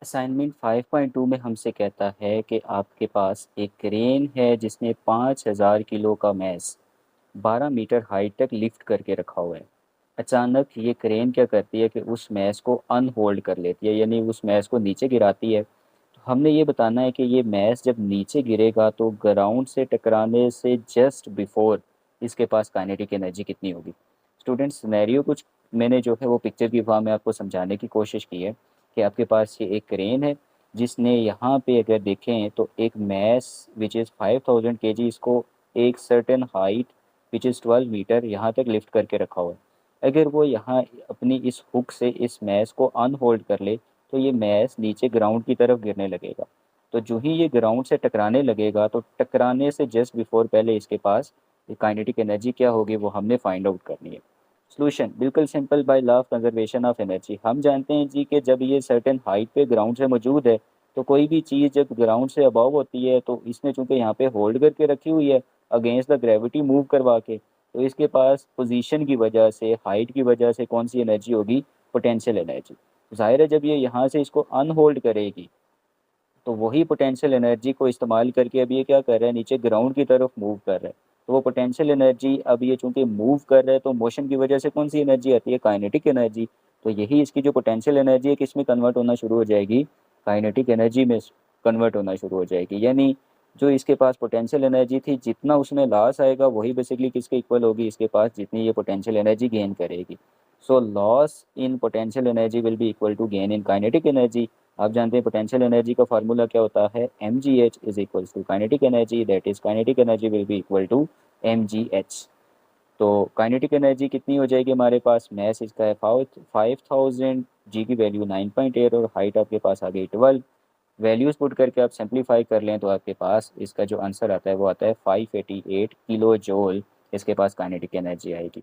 Assignment 5.2 में हमसे कहता है कि आपके पास एक क्रेन है जिसने 5000 किलो का मैस 12 मीटर हाइट तक लिफ्ट करके रखा हुआ है। अचानक ये क्रेन क्या करती है कि उस मैस को अनहोल्ड कर लेती है, यानी उस मैस को नीचे गिराती है। तो हमने ये बताना है कि ये मैस जब नीचे गिरेगा तो ग्राउंड से टकराने से जस्ट बिफोर इसके पास काइनेटिक एनर्जी कितनी होगी। स्टूडेंट्स, सिनेरियो कुछ मैंने जो है वो पिक्चर की फॉर्म में आपको समझाने की कोशिश की है कि आपके पास ये एक क्रेन है जिसने यहाँ पे अगर देखें तो एक मैस विच इज़ 5000 kg इसको एक certain height which is 12 metre यहाँ तक लिफ्ट करके रखा हुआ है। अगर वो यहाँ अपनी इस हुक से इस मैस को अनहोल्ड कर ले तो ये मैस नीचे ग्राउंड की तरफ गिरने लगेगा। तो जो ही ये ग्राउंड से टकराने लगेगा तो टकराने से जस्ट बिफोर पहले इसके पास काइनेटिक एनर्जी क्या होगी वो हमने फाइंड आउट करनी है। सॉल्यूशन बिल्कुल simple. By law of conservation of energy हम जानते हैं जी कि जब ये सर्टेन हाइट पे ग्राउंड से मौजूद है तो कोई भी चीज़ जब ग्राउंड से अबव होती है तो इसने चूंकि यहाँ पे होल्ड करके रखी हुई है अगेंस्ट द ग्रेविटी मूव करवा के, तो इसके पास पोजीशन की वजह से हाइट की वजह से कौन सी एनर्जी होगी, पोटेंशियल एनर्जी। जाहिर है जब ये यहाँ से इसको अनहोल्ड करेगी तो वही पोटेंशियल एनर्जी को इस्तेमाल करके अब ये क्या कर रहा है, नीचे ग्राउंड की तरफ मूव कर रहा है। तो वो पोटेंशियल एनर्जी अब ये चूंकि मूव कर रहा है तो मोशन की वजह से कौन सी एनर्जी आती है, काइनेटिक एनर्जी। तो यही इसकी जो पोटेंशियल एनर्जी है किस में कन्वर्ट होना शुरू हो जाएगी, काइनेटिक एनर्जी में कन्वर्ट होना शुरू हो जाएगी। यानी जो इसके पास पोटेंशियल एनर्जी थी जितना उसमें लॉस आएगा वही बेसिकली किसके इक्वल होगी, इसके पास जितनी ये पोटेंशियल एनर्जी गेन करेगी। So loss in potential energy will be equal to gain in kinetic energy. आप जानते हैं पोटेंशियल एनर्जी का फार्मूला क्या होता है, M G H is equal to kinetic energy, that is kinetic energy will be equal to M G H. तो kinetic energy कितनी हो जाएगी हमारे पास, मैस इसका है 5000, जी की वैल्यू 9.8 और हाइट आपके पास आ गई 12। वैल्यूज पुट करके आप सिंप्लीफाई कर लें तो आपके पास इसका जो आंसर आता है वो आता है 588 किलो जोल इसके पास काइनेटिक एनर्जी आएगी।